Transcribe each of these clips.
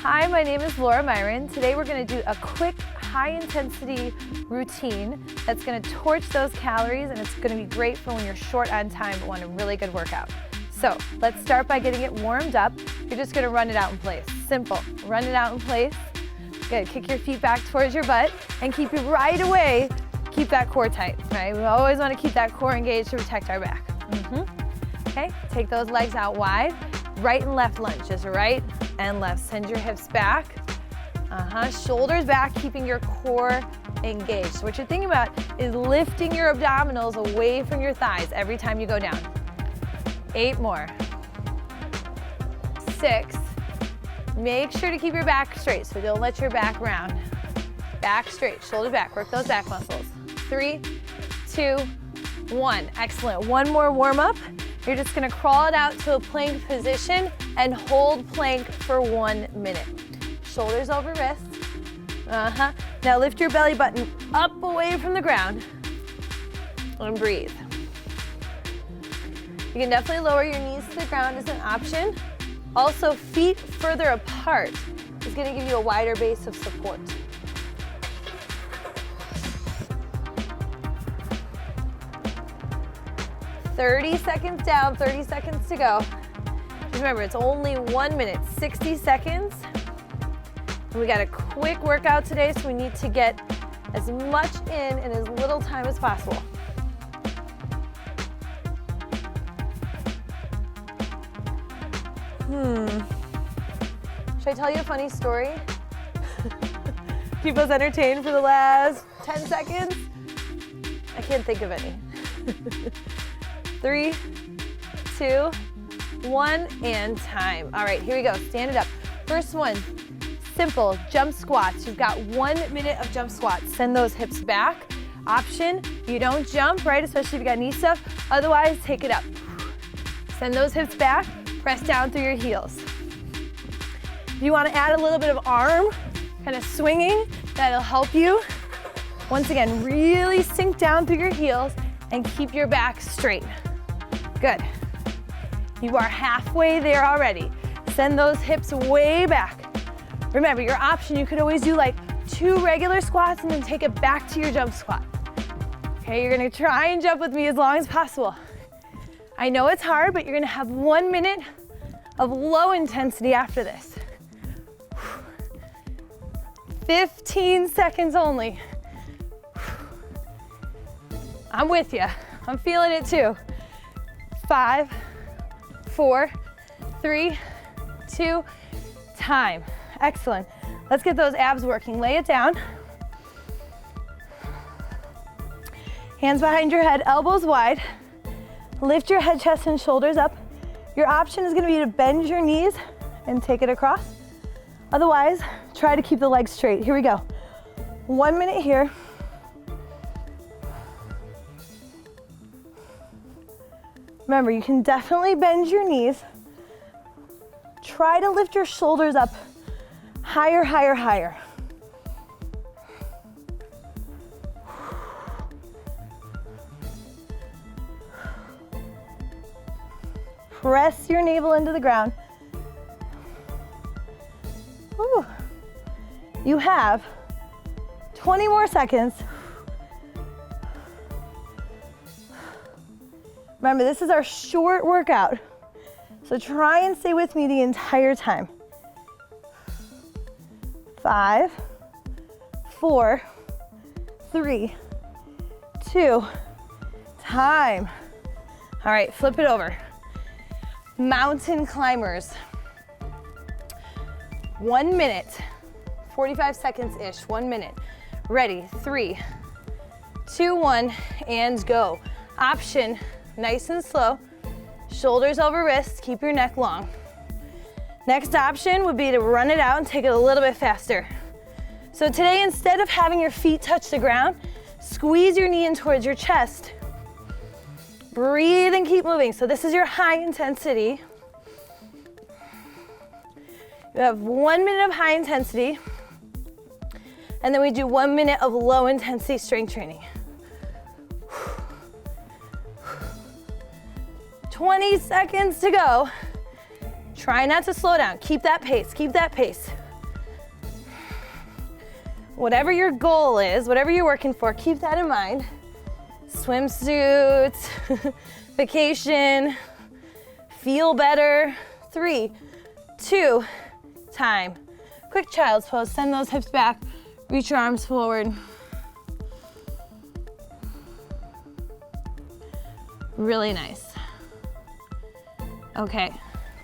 Hi, my name is Laura Myron. Today we're going to do a quick high-intensity routine that's going to torch those calories, and it's going to be great for when you're short on time but want a really good workout. So let's start by getting it warmed up. You're just going to run it out in place. Simple. Run it out in place. Good. Kick your feet back towards your butt and keep it right away. Keep that core tight, right? We always want to keep that core engaged to protect our back. Okay, take those legs out wide. Right and left lunge, just right and left. Send your hips back. Shoulders back, keeping your core engaged. So what you're thinking about is lifting your abdominals away from your thighs every time you go down. 8 more. 6. Make sure to keep your back straight, so don't let your back round. Back straight, shoulder back, work those back muscles. 3, 2, 1. Excellent. One more warm up. You're just gonna crawl it out to a plank position and hold plank for 1 minute. Shoulders over wrists. Now lift your belly button up away from the ground and breathe. You can definitely lower your knees to the ground as an option. Also, feet further apart is gonna give you a wider base of support. "30 seconds down, 30 seconds to go." Just remember, it's only 1 minute, 60 seconds. And we got a quick workout today, so we need to get as much in as little time as possible. Should I tell you a funny story? Keep us entertained for the last 10 seconds? I can't think of any. 3, 2, 1, and time. All right, here we go. Stand it up. First one, simple jump squats. You've got 1 minute of jump squats. Send those hips back. Option, you don't jump, right? Especially if you got knee stuff. Otherwise, take it up. Send those hips back. Press down through your heels. If you want to add a little bit of arm, kind of swinging, that'll help you. Once again, really sink down through your heels and keep your back straight. Good. You are halfway there already. Send those hips way back. Remember, your option, you could always do like 2 regular squats and then take it back to your jump squat. Okay, you're gonna try and jump with me as long as possible. I know it's hard, but you're gonna have 1 minute of low intensity after this. 15 seconds only. I'm with you. I'm feeling it too. 5, 4, 3, 2, time. Excellent. Let's get those abs working. Lay it down. Hands behind your head, elbows wide. Lift your head, chest, and shoulders up. Your option is gonna be to bend your knees and take it across. Otherwise, try to keep the legs straight. Here we go. 1 minute here. Remember, you can definitely bend your knees. Try to lift your shoulders up higher, higher, higher. Press your navel into the ground. Woo. You have 20 more seconds. Remember, this is our short workout, so try and stay with me the entire time. 5, 4, 3, 2, time. All right, flip it over. Mountain climbers. 1 minute, 45 seconds-ish, 1 minute. Ready, 3, 2, 1, and go. Option, nice and slow. Shoulders over wrists, keep your neck long. Next option would be to run it out and take it a little bit faster. So today, instead of having your feet touch the ground, squeeze your knee in towards your chest. Breathe and keep moving. So this is your high intensity. You have 1 minute of high intensity, and then we do 1 minute of low intensity strength training. 20 seconds to go. Try not to slow down. Keep that pace, keep that pace. Whatever your goal is, whatever you're working for, keep that in mind. Swimsuit, vacation, feel better. 3, 2, time. Quick child's pose, send those hips back, reach your arms forward. Really nice. Okay,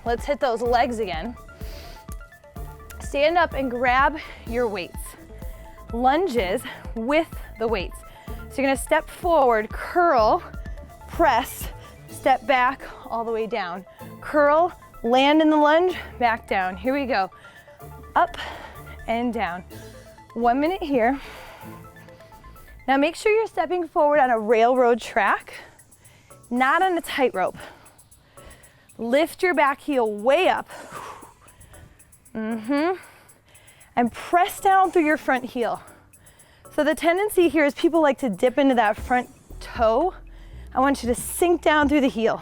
let's hit those legs again. Stand up and grab your weights. Lunges with the weights. So you're gonna step forward, curl, press, step back, all the way down. Curl, land in the lunge, back down. Here we go. Up and down. 1 minute here. Now make sure you're stepping forward on a railroad track, not on a tightrope. Lift your back heel way up. And press down through your front heel. So the tendency here is people like to dip into that front toe. I want you to sink down through the heel,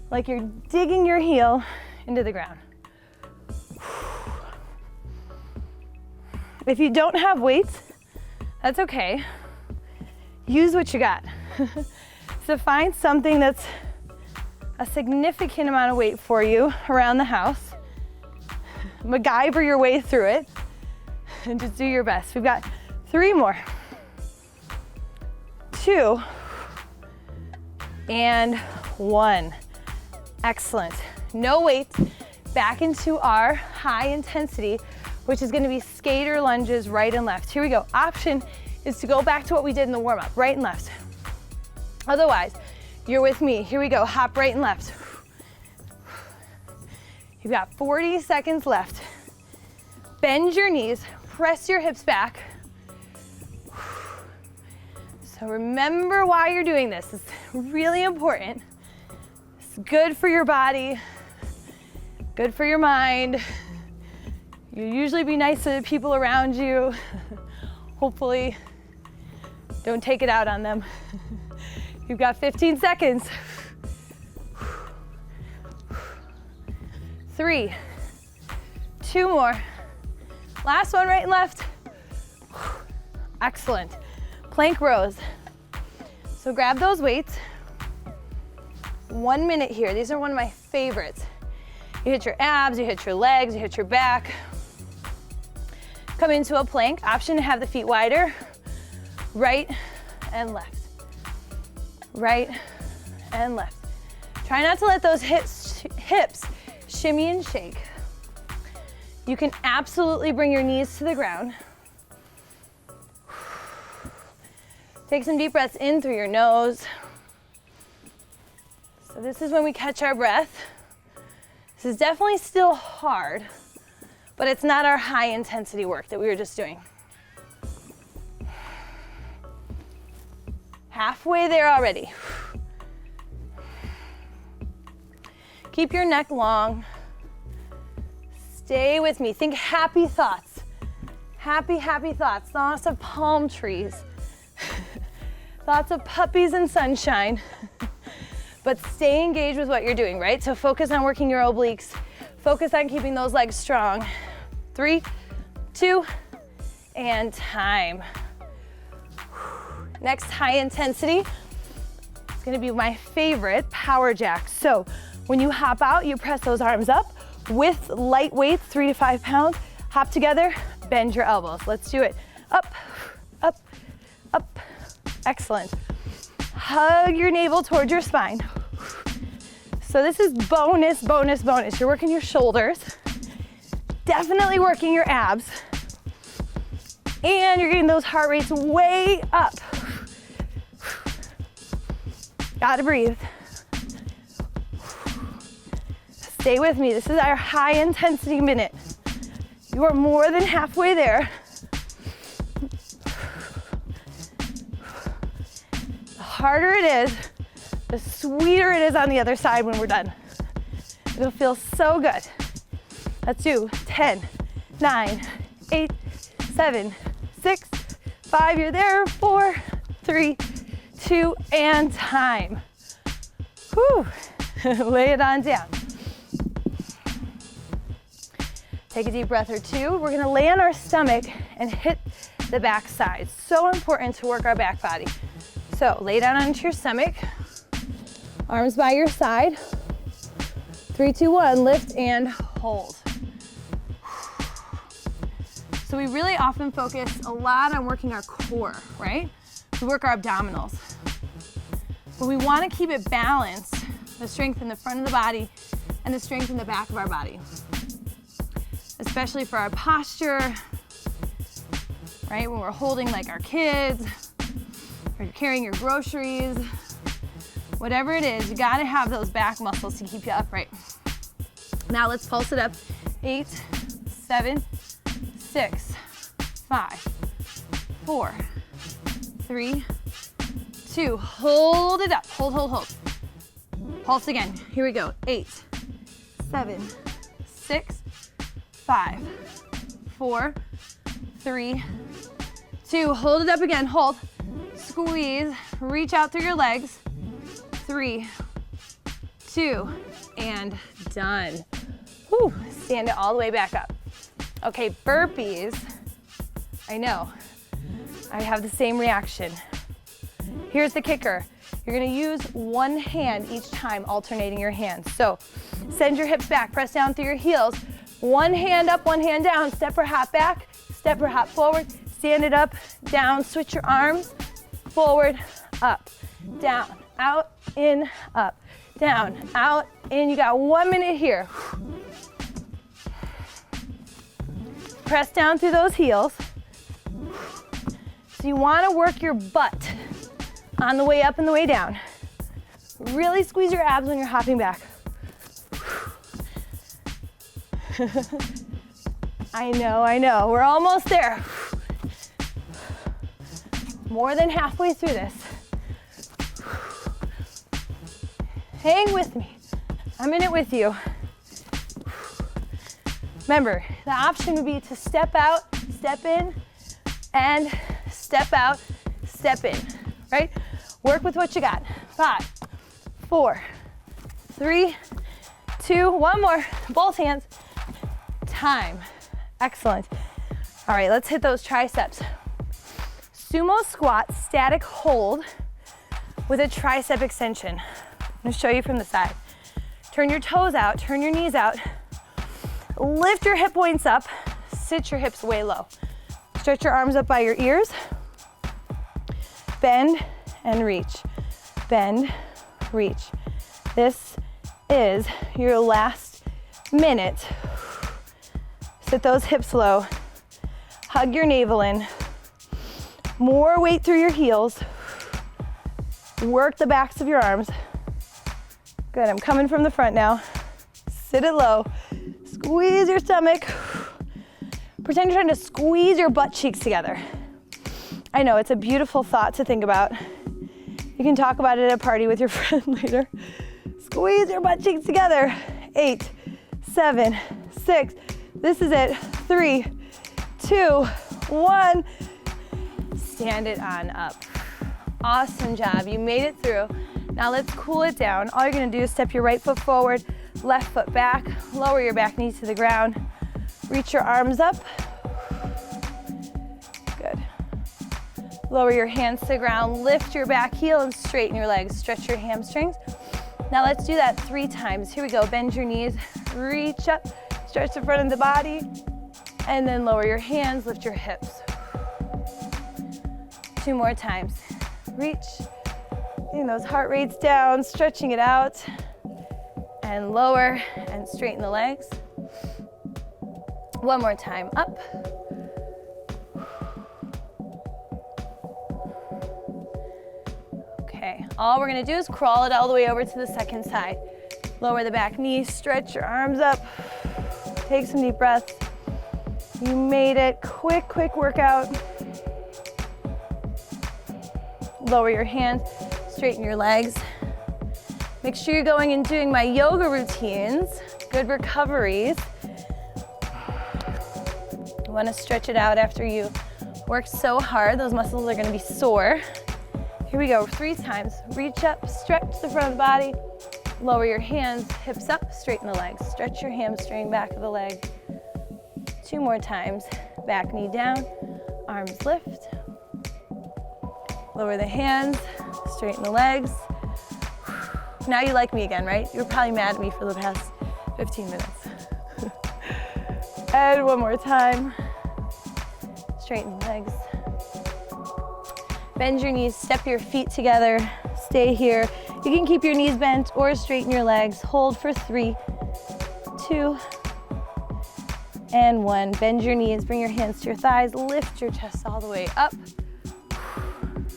like you're digging your heel into the ground. If you don't have weights, that's okay. Use what you got. So find something that's a significant amount of weight for you around the house. MacGyver your way through it and just do your best. We've got 3 more. 2 and 1. Excellent. No weight. Back into our high intensity, which is gonna be skater lunges right and left. Here we go. Option is to go back to what we did in the warm-up, right and left. Otherwise, you're with me. Here we go. Hop right and left. You've got 40 seconds left. Bend your knees, press your hips back. So remember why you're doing this. It's really important. It's good for your body, good for your mind. You usually be nice to the people around you. Hopefully, don't take it out on them. You've got 15 seconds. 3, 2 more. Last one, right and left. Excellent. Plank rows. So grab those weights. 1 minute here. These are one of my favorites. You hit your abs, you hit your legs, you hit your back. Come into a plank. Option to have the feet wider. Right and left. Right and left. Try not to let those hips shimmy and shake. You can absolutely bring your knees to the ground. Take some deep breaths in through your nose. So this is when we catch our breath. This is definitely still hard, but it's not our high intensity work that we were just doing. Halfway there already. Keep your neck long. Stay with me. Think happy thoughts. Happy, happy thoughts. Thoughts of palm trees. Thoughts of puppies and sunshine. But stay engaged with what you're doing, right? So focus on working your obliques. Focus on keeping those legs strong. 3, 2, and time. Next, high intensity. It's gonna be my favorite, power jack. So when you hop out, you press those arms up with light weights, 3 to 5 pounds. Hop together, bend your elbows. Let's do it. Up, up, up. Excellent. Hug your navel towards your spine. So this is bonus, bonus, bonus. You're working your shoulders, definitely working your abs, and you're getting those heart rates way up. Gotta breathe. Stay with me. This is our high intensity minute. You are more than halfway there. The harder it is, the sweeter it is on the other side when we're done. It'll feel so good. Let's do 10, 9, 8, 7, 6, 5. You're there. 4, 3, 2, and time. Whew. Lay it on down. Take a deep breath or two. We're gonna lay on our stomach and hit the back side. So important to work our back body. So lay down onto your stomach, arms by your side. 3, 2, 1, lift and hold. So we really often focus a lot on working our core, right? We work our abdominals. But we want to keep it balanced, the strength in the front of the body and the strength in the back of our body. Especially for our posture, right? When we're holding like our kids, or carrying your groceries, whatever it is, you gotta have those back muscles to keep you upright. Now let's pulse it up. 8, 7, 6, 5, 4, 3, 2, hold it up, hold, hold, hold. Pulse again, here we go. 8, 7, 6, 5, 4, 3, 2, hold it up again, hold. Squeeze, reach out through your legs. 3, 2, and done. Whew, stand it all the way back up. Okay, burpees. I know, I have the same reaction. Here's the kicker. You're gonna use one hand each time, alternating your hands. So send your hips back, press down through your heels. One hand up, one hand down, step or hop back, step or hop forward, stand it up, down, switch your arms, forward, up, down, out, in, up, down, out, in. You got 1 minute here. Press down through those heels. So you wanna work your butt on the way up and the way down. Really squeeze your abs when you're hopping back. I know, we're almost there. More than halfway through this. Hang with me, I'm in it with you. Remember, the option would be to step out, step in, and step out, step in, right? Work with what you got. 5, 4, 3, 2, one more, both hands. Time, excellent. All right, let's hit those triceps. Sumo squat, static hold with a tricep extension. I'm gonna show you from the side. Turn your toes out, turn your knees out. Lift your hip points up, sit your hips way low. Stretch your arms up by your ears. Bend and reach. Bend, reach. This is your last minute. Sit those hips low. Hug your navel in. More weight through your heels. Work the backs of your arms. Good, I'm coming from the front now. Sit it low. Squeeze your stomach. Pretend you're trying to squeeze your butt cheeks together. I know, it's a beautiful thought to think about. You can talk about it at a party with your friend later. Squeeze your butt cheeks together. 8, 7, 6. This is it. 3, 2, 1. Stand it on up. Awesome job, you made it through. Now let's cool it down. All you're gonna do is step your right foot forward, left foot back, lower your back knee to the ground, reach your arms up. Good. Lower your hands to the ground, lift your back heel and straighten your legs, stretch your hamstrings. Now let's do that 3 times. Here we go, bend your knees, reach up, stretch the front of the body, and then lower your hands, lift your hips. 2 more times. Reach, getting those heart rates down, stretching it out, and lower, and straighten the legs. 1 more time, up. Okay, all we're gonna do is crawl it all the way over to the second side. Lower the back knee, stretch your arms up. Take some deep breaths. You made it. Quick workout. Lower your hands, straighten your legs. Make sure you're going and doing my yoga routines. Good recoveries. You want to stretch it out after you work so hard. Those muscles are going to be sore. Here we go, 3 times. Reach up, stretch the front of the body. Lower your hands, hips up, straighten the legs. Stretch your hamstring, back of the leg. 2 more times. Back knee down, arms lift. Lower the hands, straighten the legs. Now you like me again, right? You were probably mad at me for the past 15 minutes. And one more time. Straighten the legs. Bend your knees, step your feet together. Stay here. You can keep your knees bent or straighten your legs. Hold for 3, 2, and 1. Bend your knees, bring your hands to your thighs, lift your chest all the way up.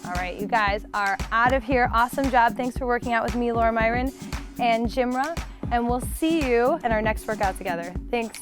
All right, you guys are out of here. Awesome job. Thanks for working out with me, Laura Myron and GymRa, and we'll see you in our next workout together. Thanks.